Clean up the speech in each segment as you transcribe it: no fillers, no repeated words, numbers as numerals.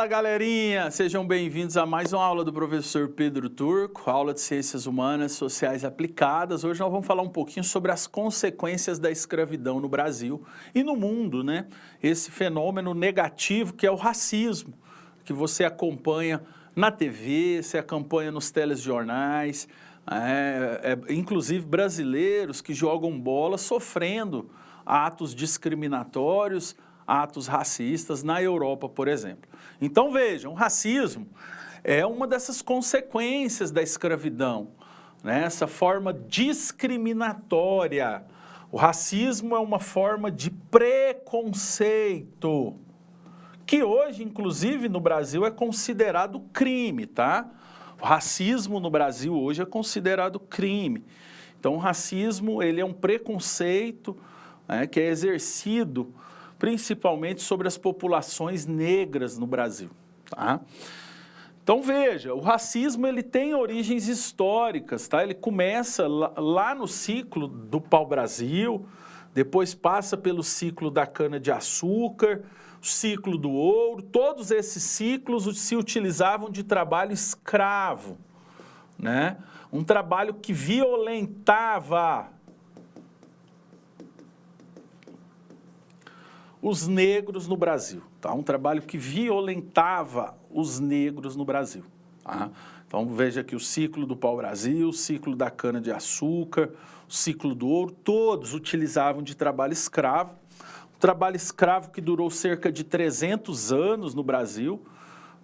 Fala, galerinha! Sejam bem-vindos a mais uma aula do professor Pedro Turco, aula de Ciências Humanas Sociais Aplicadas. Hoje nós vamos falar um pouquinho sobre as consequências da escravidão no Brasil e no mundo, né? Esse fenômeno negativo que é o racismo, que você acompanha na TV, você acompanha nos telejornais, inclusive brasileiros que jogam bola sofrendo atos discriminatórios, atos racistas na Europa, por exemplo. Então vejam, o racismo é uma dessas consequências da escravidão, né? Essa forma discriminatória. O racismo é uma forma de preconceito, que hoje, inclusive, no Brasil é considerado crime, tá? O racismo no Brasil hoje é considerado crime. Então o racismo, ele é um preconceito, né, que é exercido principalmente sobre as populações negras no Brasil, tá? Então veja, o racismo ele tem origens históricas, tá? Ele começa lá no ciclo do pau-brasil, depois passa pelo ciclo da cana-de-açúcar, o ciclo do ouro, todos esses ciclos se utilizavam de trabalho escravo, né? Um trabalho que violentava os negros no Brasil, tá? Um trabalho que violentava os negros no Brasil, tá? Então veja aqui o ciclo do pau-brasil, o ciclo da cana-de-açúcar, o ciclo do ouro, todos utilizavam de trabalho escravo, um trabalho escravo que durou cerca de 300 anos no Brasil,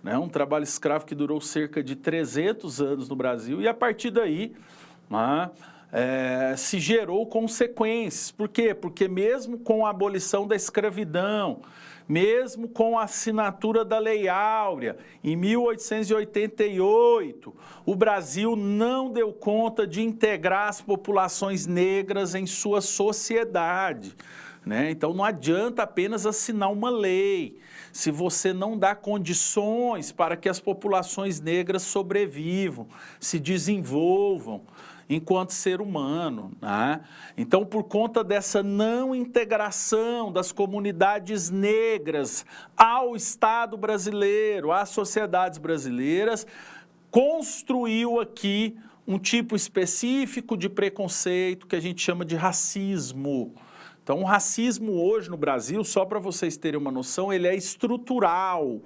né? Um trabalho escravo que durou cerca de 300 anos no Brasil, e a partir daí, né, se gerou consequências. Por quê? Porque mesmo com a abolição da escravidão, mesmo com a assinatura da Lei Áurea, em 1888, o Brasil não deu conta de integrar as populações negras em sua sociedade, né? Então não adianta apenas assinar uma lei, se você não dá condições para que as populações negras sobrevivam, se desenvolvam enquanto ser humano, né? Então, por conta dessa não integração das comunidades negras ao Estado brasileiro, às sociedades brasileiras, construiu aqui um tipo específico de preconceito que a gente chama de racismo. Então, o racismo hoje no Brasil, só para vocês terem uma noção, ele é estrutural.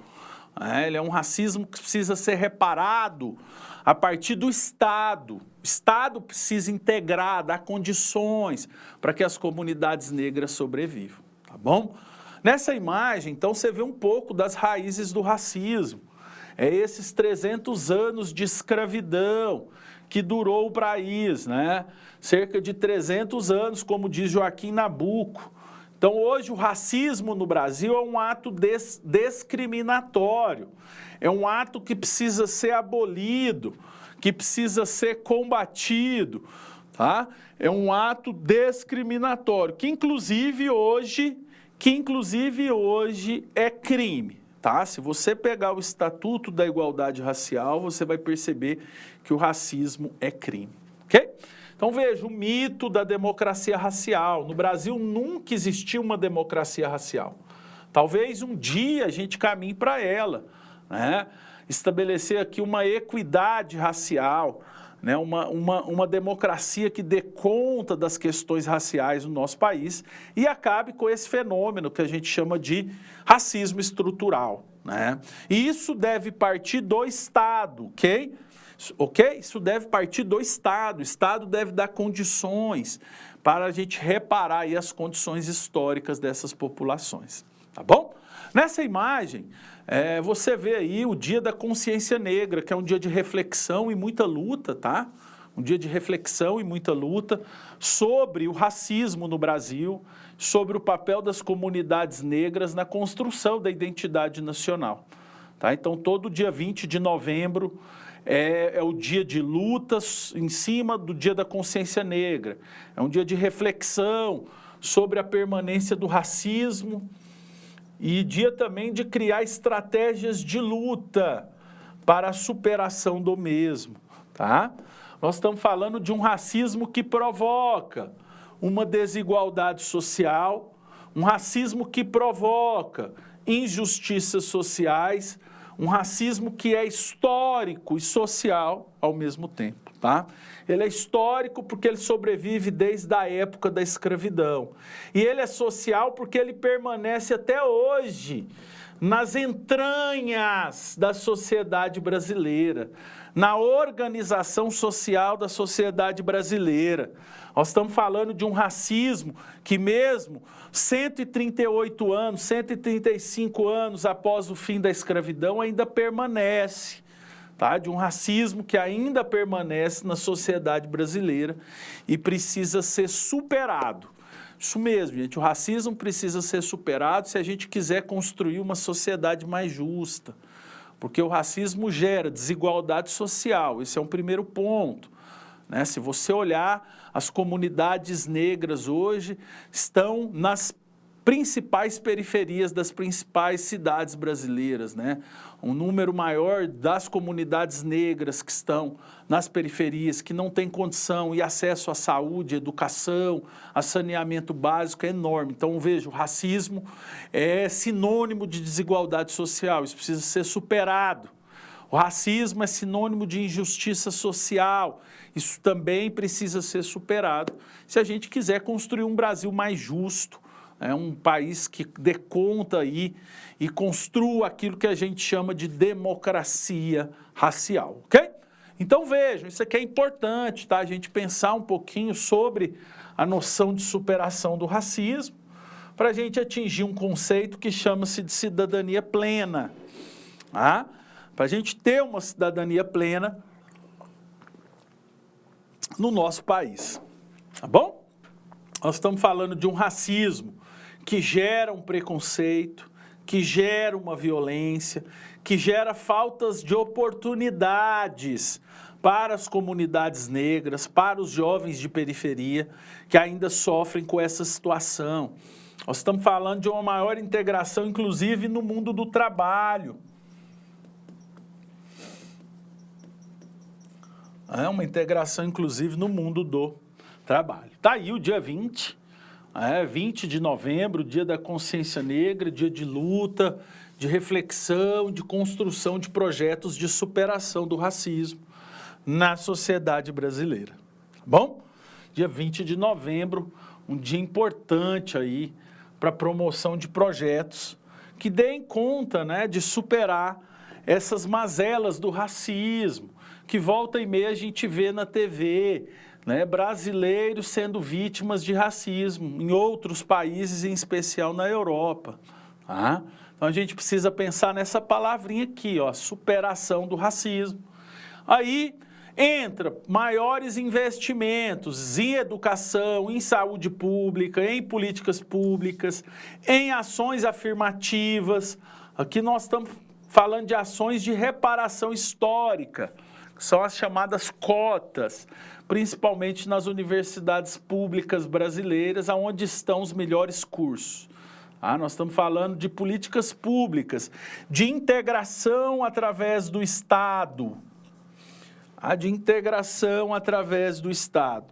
Ele é um racismo que precisa ser reparado a partir do Estado. O Estado precisa integrar, dar condições para que as comunidades negras sobrevivam, tá bom? Nessa imagem, então, você vê um pouco das raízes do racismo. É esses 300 anos de escravidão que durou o país, né? Cerca de 300 anos, como diz Joaquim Nabuco. Então, hoje, o racismo no Brasil é um ato discriminatório, é um ato que precisa ser abolido, que precisa ser combatido, tá? É um ato discriminatório, que inclusive hoje é crime, tá? Se você pegar o Estatuto da Igualdade Racial, você vai perceber que o racismo é crime, ok? Então veja, o mito da democracia racial. No Brasil nunca existiu uma democracia racial. Talvez um dia a gente caminhe para ela, né? Estabelecer aqui uma equidade racial, né? Uma democracia que dê conta das questões raciais no nosso país e acabe com esse fenômeno que a gente chama de racismo estrutural, né? E isso deve partir do Estado, ok? Ok? Isso deve partir do Estado. O Estado deve dar condições para a gente reparar aí as condições históricas dessas populações, tá bom? Nessa imagem, você vê aí o Dia da Consciência Negra, que é um dia de reflexão e muita luta, tá? Um dia de reflexão e muita luta sobre o racismo no Brasil, sobre o papel das comunidades negras na construção da identidade nacional, tá? Então, todo dia 20 de novembro é o dia de lutas em cima do Dia da Consciência Negra. É um dia de reflexão sobre a permanência do racismo e dia também de criar estratégias de luta para a superação do mesmo, tá? Nós estamos falando de um racismo que provoca uma desigualdade social, um racismo que provoca injustiças sociais, um racismo que é histórico e social ao mesmo tempo, tá? Ele é histórico porque ele sobrevive desde a época da escravidão. E ele é social porque ele permanece até hoje nas entranhas da sociedade brasileira, na organização social da sociedade brasileira. Nós estamos falando de um racismo que mesmo 138 anos, 135 anos após o fim da escravidão ainda permanece, tá? De um racismo que ainda permanece na sociedade brasileira e precisa ser superado. Isso mesmo, gente, o racismo precisa ser superado se a gente quiser construir uma sociedade mais justa, porque o racismo gera desigualdade social, esse é um primeiro ponto, né? Se você olhar, as comunidades negras hoje estão nas principais periferias das principais cidades brasileiras, né? Um número maior das comunidades negras que estão nas periferias, que não têm condição e acesso à saúde, educação, a saneamento básico é enorme. Então, veja, o racismo é sinônimo de desigualdade social, isso precisa ser superado. O racismo é sinônimo de injustiça social, isso também precisa ser superado se a gente quiser construir um Brasil mais justo, um país que dê conta aí e construa aquilo que a gente chama de democracia racial, ok? Então vejam, isso aqui é importante, tá? A gente pensar um pouquinho sobre a noção de superação do racismo para a gente atingir um conceito que chama-se de cidadania plena, tá? Para a gente ter uma cidadania plena no nosso país, tá bom? Nós estamos falando de um racismo que gera um preconceito, que gera uma violência, que gera faltas de oportunidades para as comunidades negras, para os jovens de periferia que ainda sofrem com essa situação. Nós estamos falando de uma maior integração, inclusive no mundo do trabalho. É uma integração, inclusive, no mundo do trabalho. Está aí o dia 20, 20 de novembro, dia da consciência negra, dia de luta, de reflexão, de construção de projetos de superação do racismo na sociedade brasileira. Tá bom? Dia 20 de novembro, um dia importante aí para a promoção de projetos que deem conta, né, de superar essas mazelas do racismo, que volta e meia a gente vê na TV, né, brasileiros sendo vítimas de racismo em outros países, em especial na Europa. Tá? Então a gente precisa pensar nessa palavrinha aqui, ó, superação do racismo. Aí entra maiores investimentos em educação, em saúde pública, em políticas públicas, em ações afirmativas. Aqui nós estamos falando de ações de reparação histórica, que são as chamadas cotas, principalmente nas universidades públicas brasileiras, onde estão os melhores cursos. Nós estamos falando de políticas públicas, de integração através do Estado, de integração através do Estado.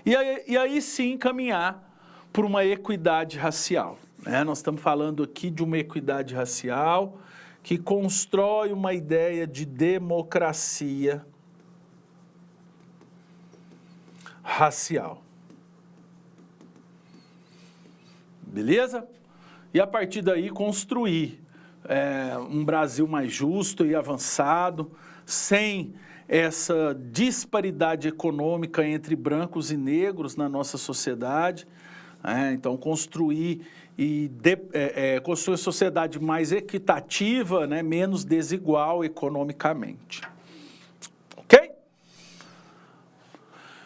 E aí sim caminhar por uma equidade racial, né? Nós estamos falando aqui de uma equidade racial que constrói uma ideia de democracia racial. Beleza? E a partir daí construir um Brasil mais justo e avançado, sem essa disparidade econômica entre brancos e negros na nossa sociedade. Então, construir uma sociedade mais equitativa, né, menos desigual economicamente. Ok?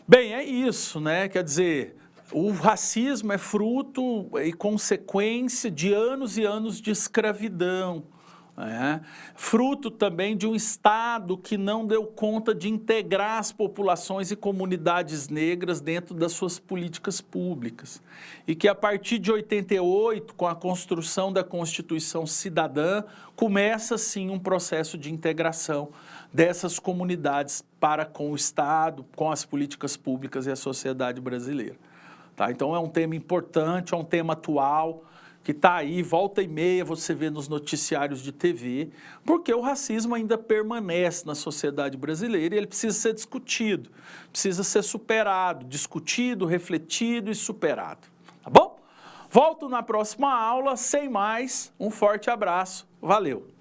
Bem, é isso, né? Quer dizer, o racismo é fruto e consequência de anos e anos de escravidão. Fruto também de um Estado que não deu conta de integrar as populações e comunidades negras dentro das suas políticas públicas. E que a partir de 88, com a construção da Constituição Cidadã, começa sim um processo de integração dessas comunidades para com o Estado, com as políticas públicas e a sociedade brasileira. Tá? Então é um tema importante, é um tema atual, que está aí, volta e meia você vê nos noticiários de TV, porque o racismo ainda permanece na sociedade brasileira e ele precisa ser discutido, precisa ser superado, discutido, refletido e superado, tá bom? Volto na próxima aula, sem mais, um forte abraço, valeu!